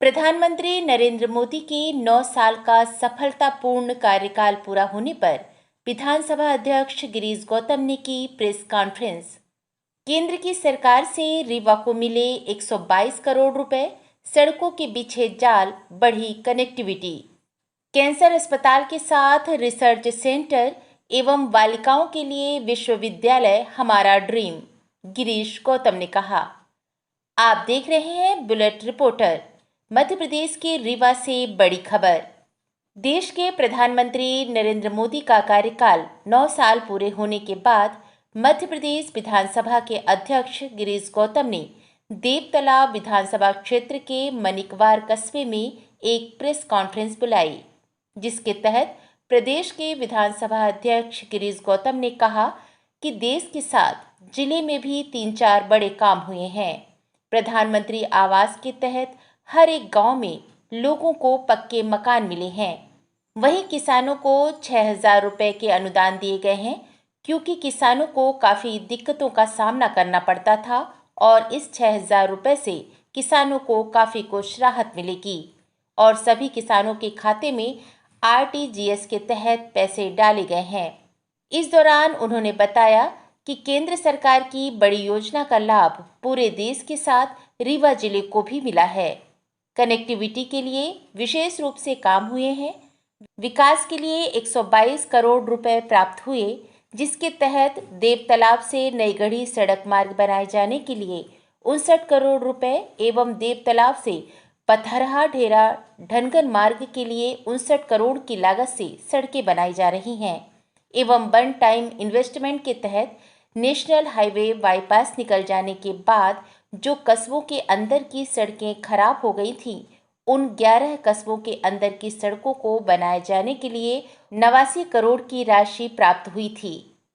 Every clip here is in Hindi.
प्रधानमंत्री नरेंद्र मोदी के 9 साल का सफलतापूर्ण कार्यकाल पूरा होने पर विधानसभा अध्यक्ष गिरीश गौतम ने की प्रेस कॉन्फ्रेंस। केंद्र की सरकार से रीवा को मिले 122 करोड़ रुपए, सड़कों के बिछे जाल, बढ़ी कनेक्टिविटी। कैंसर अस्पताल के साथ रिसर्च सेंटर एवं बालिकाओं के लिए विश्वविद्यालय हमारा ड्रीम, गिरीश गौतम ने कहा। आप देख रहे हैं बुलेट रिपोर्टर। मध्य प्रदेश के रीवा से बड़ी खबर। देश के प्रधानमंत्री नरेंद्र मोदी का कार्यकाल 9 साल पूरे होने के बाद मध्य प्रदेश विधानसभा के अध्यक्ष गिरीश गौतम ने देवतलाब विधानसभा क्षेत्र के मनिकवार कस्बे में एक प्रेस कॉन्फ्रेंस बुलाई, जिसके तहत प्रदेश के विधानसभा अध्यक्ष गिरीश गौतम ने कहा कि देश के साथ जिले में भी 3-4 बड़े काम हुए हैं। प्रधानमंत्री आवास के तहत हर एक गांव में लोगों को पक्के मकान मिले हैं। वहीं किसानों को 6,000 रुपए के अनुदान दिए गए हैं, क्योंकि किसानों को काफ़ी दिक्कतों का सामना करना पड़ता था और इस 6,000 रुपए से किसानों को काफ़ी कुछ राहत मिलेगी और सभी किसानों के खाते में RTGS के तहत पैसे डाले गए हैं। इस दौरान उन्होंने बताया कि केंद्र सरकार की बड़ी योजना का लाभ पूरे देश के साथ रीवा जिले को भी मिला है। कनेक्टिविटी के लिए विशेष रूप से काम हुए हैं। विकास के लिए 122 करोड़ रुपए प्राप्त हुए, जिसके तहत देवतलाब से नईगढ़ी सड़क मार्ग बनाए जाने के लिए 59 करोड़ रुपए एवं देवतलाब से पथरहा ढेरा ढनगन मार्ग के लिए 59 करोड़ की लागत से सड़कें बनाई जा रही हैं एवं वन टाइम इन्वेस्टमेंट के तहत नेशनल हाईवे बाईपास निकल जाने के बाद जो कस्बों के अंदर की सड़कें खराब हो गई थीं, उन 11 कस्बों के अंदर की सड़कों को बनाए जाने के लिए 89 करोड़ की राशि प्राप्त हुई थी,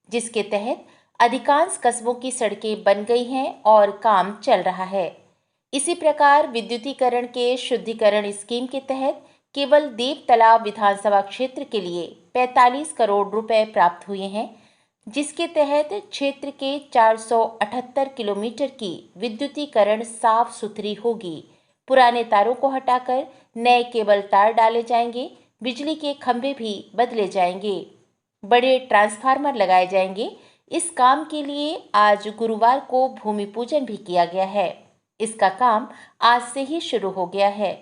जिसके तहत अधिकांश कस्बों की सड़कें बन गई हैं और काम चल रहा है। इसी प्रकार विद्युतीकरण के शुद्धिकरण स्कीम के तहत केवल देवतलाब विधानसभा क्षेत्र के लिए 45 करोड़ रुपए प्राप्त हुए हैं, जिसके तहत क्षेत्र के 478 किलोमीटर की विद्युतीकरण साफ सुथरी होगी। पुराने तारों को हटाकर नए केबल तार डाले जाएंगे, बिजली के खंभे भी बदले जाएंगे, बड़े ट्रांसफार्मर लगाए जाएंगे। इस काम के लिए आज गुरुवार को भूमि पूजन भी किया गया है। इसका काम आज से ही शुरू हो गया है।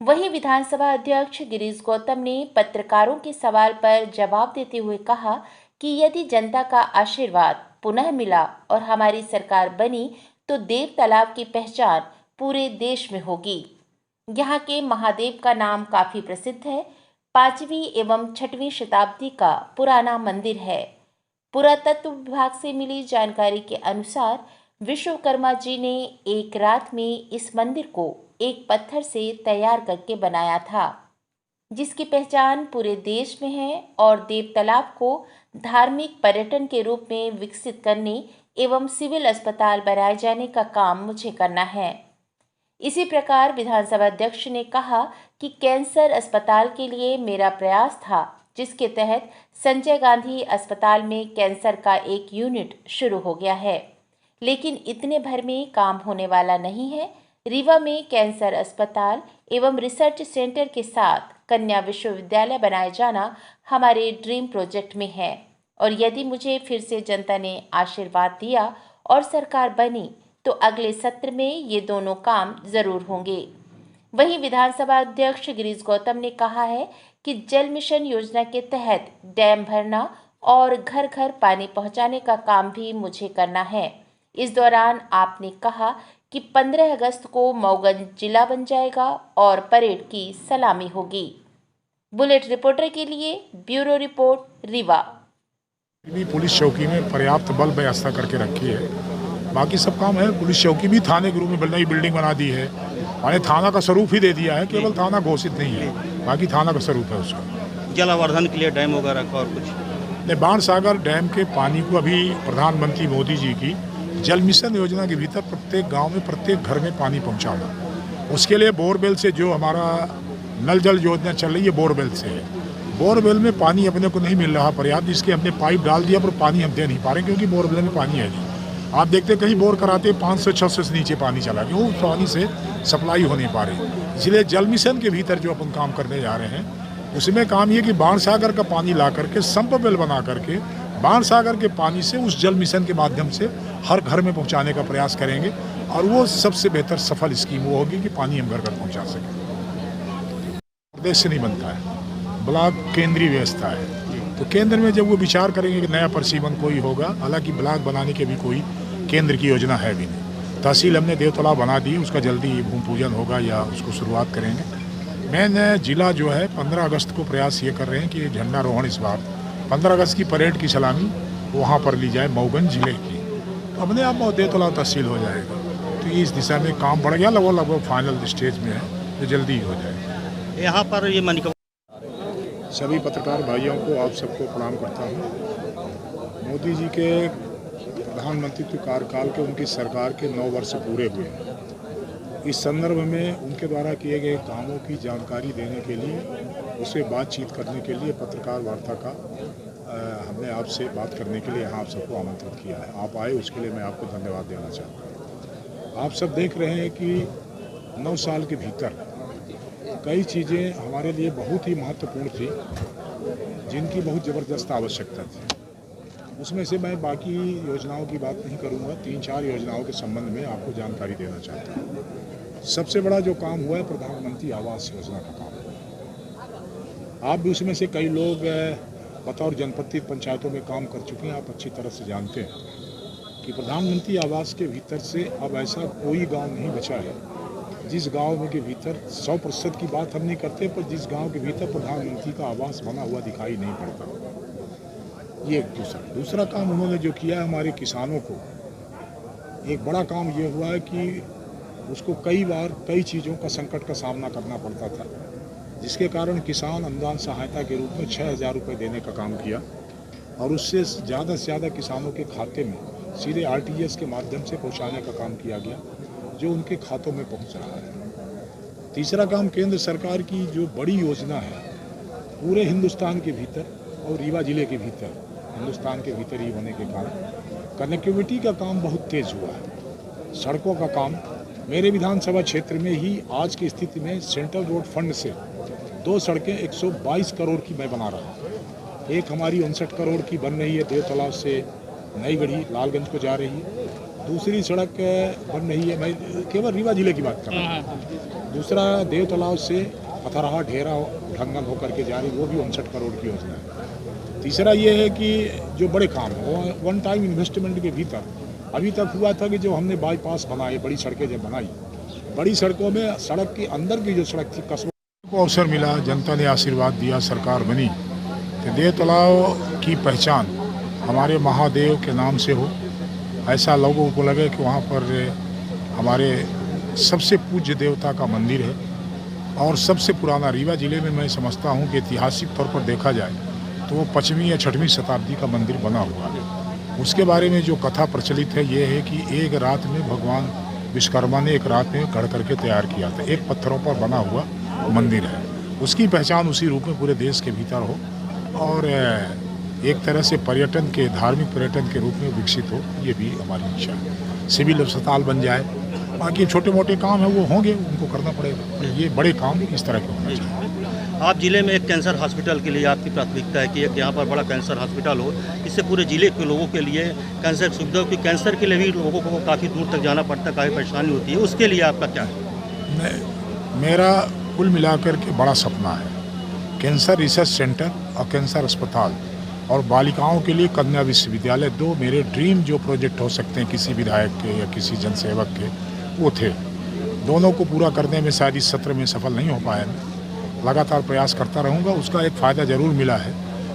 वहीं विधानसभा अध्यक्ष गिरीश गौतम ने पत्रकारों के सवाल पर जवाब देते हुए कहा कि यदि जनता का आशीर्वाद पुनः मिला और हमारी सरकार बनी तो देव तालाब की पहचान पूरे देश में होगी। यहाँ के महादेव का नाम काफ़ी प्रसिद्ध है। 5वीं एवं 6वीं शताब्दी का पुराना मंदिर है। पुरातत्व विभाग से मिली जानकारी के अनुसार विश्वकर्मा जी ने एक रात में इस मंदिर को एक पत्थर से तैयार करके बनाया था, जिसकी पहचान पूरे देश में है और देव तालाब को धार्मिक पर्यटन के रूप में विकसित करने एवं सिविल अस्पताल बनाए जाने का काम मुझे करना है। इसी प्रकार विधानसभा अध्यक्ष ने कहा कि कैंसर अस्पताल के लिए मेरा प्रयास था, जिसके तहत संजय गांधी अस्पताल में कैंसर का एक यूनिट शुरू हो गया है, लेकिन इतने भर में काम होने वाला नहीं है। रीवा में कैंसर अस्पताल एवं रिसर्च सेंटर के साथ कन्या विश्वविद्यालय बनाए जाना हमारे ड्रीम प्रोजेक्ट में है और यदि मुझे फिर से जनता ने आशीर्वाद दिया और सरकार बनी तो अगले सत्र में ये दोनों काम जरूर होंगे। वहीं विधानसभा अध्यक्ष गिरीश गौतम ने कहा है कि जल मिशन योजना के तहत डैम भरना और घर घर पानी पहुंचाने का काम भी मुझे करना है। इस दौरान आपने कहा कि 15 अगस्त को मऊगंज जिला बन जाएगा और परेड की सलामी होगी। बुलेट रिपोर्टर के लिए ब्यूरो रिपोर्ट, रीवा। पुलिस चौकी में पर्याप्त बल व्यवस्था करके रखी है। बाकी सब काम है। पुलिस चौकी भी थाने के रूप में नई बिल्डिंग बना दी है और थाना का स्वरूप ही दे दिया है, केवल थाना घोषित नहीं है, बाकी थाना का स्वरूप है उसका। जलावर्धन के लिए डैम वगैरह का और कुछ बाणसागर डैम के पानी को अभी प्रधानमंत्री मोदी जी की जल मिशन योजना के भीतर प्रत्येक गांव में प्रत्येक घर में पानी पहुंचाना, उसके लिए बोरवेल से जो हमारा नल जल योजना चल रही है बोरवेल से है। बोरवेल में पानी अपने को नहीं मिल रहा पर्याप्त, इसके हमने पाइप डाल दिया पर पानी हम दे नहीं पा रहे क्योंकि बोरवेल में पानी है नहीं। आप देखते कहीं बोर कराते 500-600 से नीचे पानी चला गया, वो पानी से सप्लाई हो नहीं पा रही। इसलिए जल मिशन के भीतर जो अपन काम करने जा रहे हैं उसमें काम ये कि बाण सागर का पानी ला करके संप वेल बना करके बाण सागर के पानी से उस जल मिशन के माध्यम से हर घर में पहुंचाने का प्रयास करेंगे और वो सबसे बेहतर सफल स्कीम वो होगी कि पानी हम घर घर पहुंचा सकें। प्रदेश से नहीं बनता है, ब्लॉक केंद्रीय व्यवस्था है, तो केंद्र में जब वो विचार करेंगे कि नया परिसीमन कोई होगा, हालांकि ब्लॉक बनाने के भी कोई केंद्र की योजना है भी नहीं। तहसील हमने देव तालाब बना दी, उसका जल्दी भूमि पूजन होगा या उसको शुरुआत करेंगे। मेन जिला जो है 15 अगस्त को प्रयास ये कर रहे हैं कि झंडारोहण इस बार 15 अगस्त की परेड की सलामी वहाँ पर ली जाए मऊगंज जिले की, तो अपने आप देव तालाब तहसील हो जाएगा। तो ये इस दिशा में काम बढ़ गया, लगभग फाइनल स्टेज में है, तो जल्दी ही हो जाएगा। यहाँ पर ये मणिका सभी पत्रकार भाइयों को आप सबको प्रणाम करता हूँ। मोदी जी के प्रधानमंत्री कार्यकाल के उनकी सरकार के 9 वर्ष पूरे हुए हैं। इस संदर्भ में उनके द्वारा किए गए कामों की जानकारी देने के लिए, उससे बातचीत करने के लिए पत्रकार वार्ता का हमने आपसे बात करने के लिए यहाँ आप सबको आमंत्रित किया है। आप आए, उसके लिए मैं आपको धन्यवाद देना चाहता हूँ। आप सब देख रहे हैं कि 9 साल के भीतर कई चीज़ें हमारे लिए बहुत ही महत्वपूर्ण थी, जिनकी बहुत ज़बरदस्त आवश्यकता थी। उसमें से मैं बाकी योजनाओं की बात नहीं करूंगा, 3-4 योजनाओं के संबंध में आपको जानकारी देना चाहता हूँ। सबसे बड़ा जो काम हुआ है प्रधानमंत्री आवास योजना का काम। आप भी उसमें से कई लोग बतौर जनपद पंचायतों में काम कर चुके हैं, आप अच्छी तरह से जानते हैं कि प्रधानमंत्री आवास के भीतर से अब ऐसा कोई गाँव नहीं बचा है जिस गांव में के भीतर 100% की बात हम नहीं करते, पर जिस गांव के भीतर प्रधानमंत्री का आवास बना हुआ दिखाई नहीं पड़ता। ये दूसरा काम उन्होंने जो किया है हमारे किसानों को, एक बड़ा काम ये हुआ है कि उसको कई बार कई चीज़ों का संकट का सामना करना पड़ता था, जिसके कारण किसान अनुदान सहायता के रूप में 6,000 रुपये देने का काम किया और उससे ज़्यादा से ज़्यादा किसानों के खाते में सीधे RTGS के माध्यम से पहुँचाने का काम किया गया, जो उनके खातों में पहुंच रहा है। तीसरा काम केंद्र सरकार की जो बड़ी योजना है पूरे हिंदुस्तान के भीतर और रीवा जिले के भीतर, हिंदुस्तान के भीतर ही होने के कारण कनेक्टिविटी का काम बहुत तेज हुआ है। सड़कों का काम मेरे विधानसभा क्षेत्र में ही आज की स्थिति में सेंट्रल रोड फंड से 2 सड़कें 122 करोड़ की मैं बना रहा हूँ। एक हमारी 59 करोड़ की बन रही है, देव तालाब से नई गढ़ी लालगंज को जा रही है। दूसरी सड़क बन रही है, मैं केवल रीवा जिले की बात कर रहा हूँ। दूसरा देव तालाब से पथराहा ढेरा ढंगल होकर के जा रही, वो भी 59 करोड़ की योजना है। तीसरा ये है कि जो बड़े काम है वन टाइम इन्वेस्टमेंट के भीतर अभी तक हुआ था कि जो हमने बाईपास बनाए, बड़ी सड़कें जब बनाई, बड़ी सड़कों में सड़क के अंदर की जो सड़क थी कस्बों को अवसर मिला, जनता ने आशीर्वाद दिया, सरकार बनी, तो देव तालाब की पहचान हमारे महादेव के नाम से हो, ऐसा लोगों को लगे कि वहाँ पर हमारे सबसे पूज्य देवता का मंदिर है और सबसे पुराना रीवा जिले में मैं समझता हूँ कि ऐतिहासिक तौर पर देखा जाए तो वो 5वीं या 6वीं शताब्दी का मंदिर बना हुआ है। उसके बारे में जो कथा प्रचलित है ये है कि एक रात में भगवान विश्वकर्मा ने एक रात में गढ़ करके तैयार किया था, एक पत्थरों पर बना हुआ मंदिर है। उसकी पहचान उसी रूप में पूरे देश के भीतर हो और एक तरह से पर्यटन के, धार्मिक पर्यटन के रूप में विकसित हो, ये भी हमारी इच्छा है। सिविल अस्पताल बन जाए, बाकी छोटे मोटे काम है वो होंगे, उनको करना पड़ेगा। ये बड़े काम इस तरह के होना चाहिए। आप जिले में एक कैंसर हॉस्पिटल के लिए आपकी प्राथमिकता है कि एक यहाँ पर बड़ा कैंसर हॉस्पिटल हो, इससे पूरे जिले के लोगों के लिए कैंसर सुविधा, क्योंकि कैंसर के लिए भी लोगों को काफ़ी दूर तक जाना पड़ता है, काफ़ी परेशानी होती है, उसके लिए आपका क्या है? मेरा कुल मिलाकर के बड़ा सपना है कैंसर रिसर्च सेंटर और कैंसर अस्पताल और बालिकाओं के लिए कन्या विश्वविद्यालय, 2 मेरे ड्रीम जो प्रोजेक्ट हो सकते हैं किसी विधायक के या किसी जनसेवक के, वो थे। दोनों को पूरा करने में शायद इस सत्र में सफल नहीं हो पाया, लगातार प्रयास करता रहूँगा। उसका एक फ़ायदा ज़रूर मिला है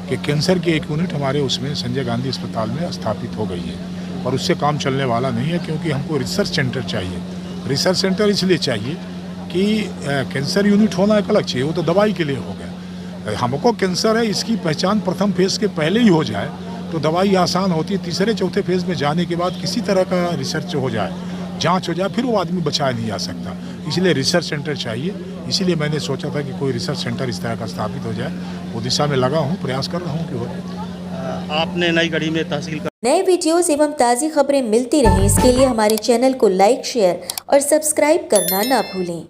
कि कैंसर की एक यूनिट हमारे उसमें संजय गांधी अस्पताल में स्थापित हो गई है और उससे काम चलने वाला नहीं है, क्योंकि हमको रिसर्च सेंटर चाहिए। रिसर्च सेंटर इसलिए चाहिए कि कैंसर यूनिट होना एक अलग चाहिए, वो तो दवाई के लिए हो गया। हमको कैंसर है इसकी पहचान प्रथम फेज़ के पहले ही हो जाए तो दवाई आसान होती है। तीसरे चौथे फेज़ में जाने के बाद किसी तरह का रिसर्च हो जाए, जांच हो जाए, फिर वो आदमी बचाया नहीं जा सकता। इसलिए रिसर्च सेंटर चाहिए। इसीलिए मैंने सोचा था कि कोई रिसर्च सेंटर इस तरह का स्थापित हो जाए, वो दिशा में लगा हूँ, प्रयास कर रहा हूँ कि हो। आपने नई गढ़ी में तहसील का नए वीडियोस एवं ताज़ी खबरें मिलती रहें, इसके लिए हमारे चैनल को लाइक, शेयर और सब्सक्राइब करना ना भूलें।